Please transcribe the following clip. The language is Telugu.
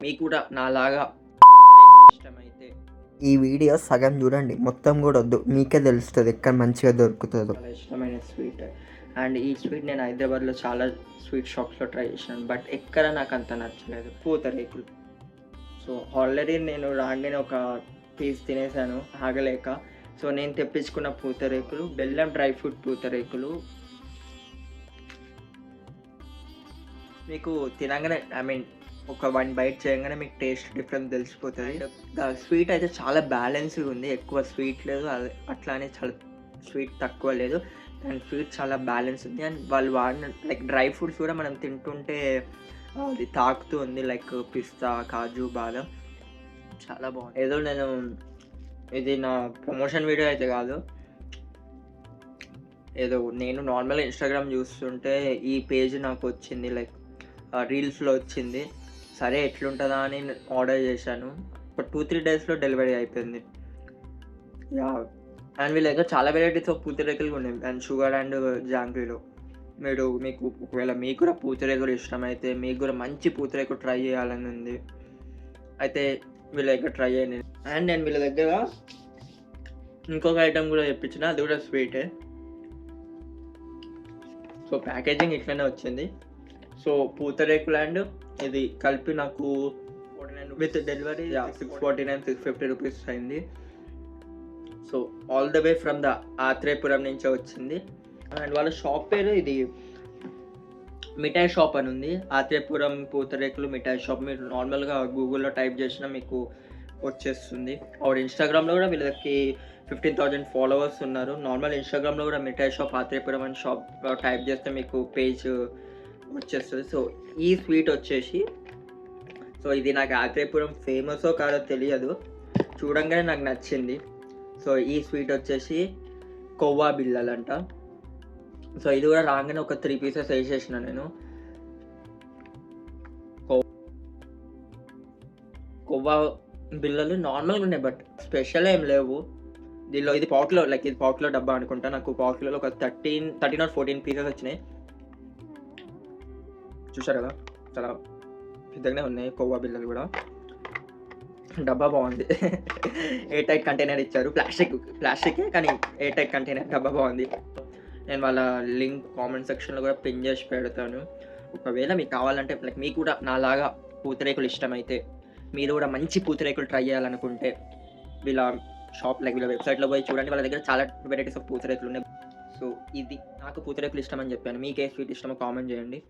మీకు కూడా నాలాగా పూతరేకులు ఇష్టమైతే ఈ వీడియో సగం చూడండి, మొత్తం కూడా వద్దు, మీకే తెలుస్తుంది ఎక్కడ మంచిగా దొరుకుతుందో. చాలా ఇష్టమైన స్వీట్. అండ్ ఈ స్వీట్ నేను హైదరాబాద్లో చాలా స్వీట్ షాప్స్లో ట్రై చేసినాను, బట్ ఎక్కడ నాకు అంత నచ్చలేదు, పూతరేకులు. సో ఆల్రెడీ నేను రాగానే ఒక పీస్ తినేసాను ఆగలేక. సో నేను తెప్పించుకున్న పూతరేకులు బెల్లం డ్రై ఫ్రూట్ పూతరేకులు. మీకు తినగానే ఒక 1 బైట్ చేయగానే మీకు టేస్ట్ డిఫరెన్స్ తెలిసిపోతుంది. స్వీట్ అయితే చాలా బ్యాలెన్స్గా ఉంది, ఎక్కువ స్వీట్ లేదు, అట్లానే చాలా స్వీట్ తక్కువ లేదు. అండ్ స్వీట్ చాలా బ్యాలెన్స్ ఉంది. అండ్ వాళ్ళు వాడిన లైక్ డ్రై ఫ్రూట్స్ కూడా మనం తింటుంటే అది తాకుతూ ఉంది, లైక్ పిస్తా, కాజు, బాదం. చాలా బాగుంది. ఏదో నేను ఇది నా ప్రమోషన్ వీడియో అయితే కాదు, ఏదో నేను నార్మల్గా ఇన్స్టాగ్రామ్ చూస్తుంటే ఈ పేజ్ నాకు వచ్చింది, లైక్ రీల్స్లో వచ్చింది. సరే ఎట్లుంటుందా అని ఆర్డర్ చేశాను. ఒక 2-3 డేస్లో డెలివరీ అయిపోయింది. యా. అండ్ వీళ్ళ దగ్గర చాలా వెరైటీస్ ఆఫ్ పూతరేకులు ఉన్నాయి, అండ్ షుగర్ అండ్ జాంగ్రీలో. మీకు ఒకవేళ మీకు కూడా పూతరేకులు ఇష్టమైతే, మీకు కూడా మంచి పూతరేకులు ట్రై చేయాలని ఉంది అయితే వీళ్ళ దగ్గర ట్రై చేయండి. అండ్ నేను వీళ్ళ దగ్గర ఇంకొక ఐటమ్ కూడా తెప్పించిన, అది కూడా స్వీటే. సో ప్యాకేజింగ్ ఇట్లనే వచ్చింది. సో పూతరేకులు అండ్ ఇది కలిపి నాకు 49 విత్ డెలివరీ 649-650 రూపీస్ అయింది. So all the way from the Atreyapuram నుంచే వచ్చింది. అండ్ వాళ్ళ షాప్ పేరు ఇది మిఠాయి షాప్ అని ఉంది, ఆత్రేయపురం పూతరేకులు మిఠాయి షాప్. మీరు నార్మల్గా గూగుల్లో టైప్ చేసినా మీకు వచ్చేస్తుంది. ఆవిడ ఇన్స్టాగ్రామ్లో కూడా వీళ్ళకి 15,000 ఫాలోవర్స్ ఉన్నారు. నార్మల్ ఇన్స్టాగ్రామ్లో కూడా మిఠాయి షాప్ ఆత్రేయపురం అని షాప్ టైప్ చేస్తే మీకు పేజ్ వచ్చేస్తుంది. సో ఈ స్వీట్ వచ్చేసి, సో ఇది నాకు ఆత్రేయపురం ఫేమసో కాదో తెలియదు, చూడంగానే నాకు నచ్చింది. సో ఈ స్వీట్ వచ్చేసి కొవ్వా బిళ్ళలు అంట. సో ఇది కూడా రాగానే ఒక 3 పీసెస్ వేసేసిన నేను. కొవ్వా బిళ్ళలు నార్మల్గా ఉన్నాయి, బట్ స్పెషల్ ఏం లేవు దీనిలో. ఇది పావుకిలో, లైక్ ఇది పావుకిలో డబ్బా అనుకుంటా. నాకు పావుకిలో ఒక 13 or 14 పీసెస్ వచ్చినాయి. చూశారు కదా, చాలా పెద్దగానే ఉన్నాయి కొవ్వా బిళ్ళలు కూడా. డబ్బా బాగుంది, ఎయిర్ టైట్ కంటైనర్ ఇచ్చారు, ప్లాస్టిక్ కానీ ఎయిర్ టైట్ కంటైనర్, డబ్బా బాగుంది. నేను వాళ్ళ లింక్ కామెంట్ సెక్షన్లో కూడా పిన్ చేసి పెడతాను. ఒకవేళ మీకు కావాలంటే, లైక్ మీకు కూడా నాలాగా పూతరేకులు ఇష్టమైతే, మీరు కూడా మంచి పూతరేకులు ట్రై చేయాలనుకుంటే వీళ్ళ షాప్, లైక్ వీళ్ళ వెబ్సైట్లో పోయి చూడండి. వాళ్ళ దగ్గర చాలా వెరైటీస్ ఆఫ్ పూతరేకులు ఉన్నాయి. సో ఇది నాకు పూతరేకులు ఇష్టం అని చెప్పాను, మీకు ఏ స్వీట్ ఇష్టమో కామెంట్ చేయండి.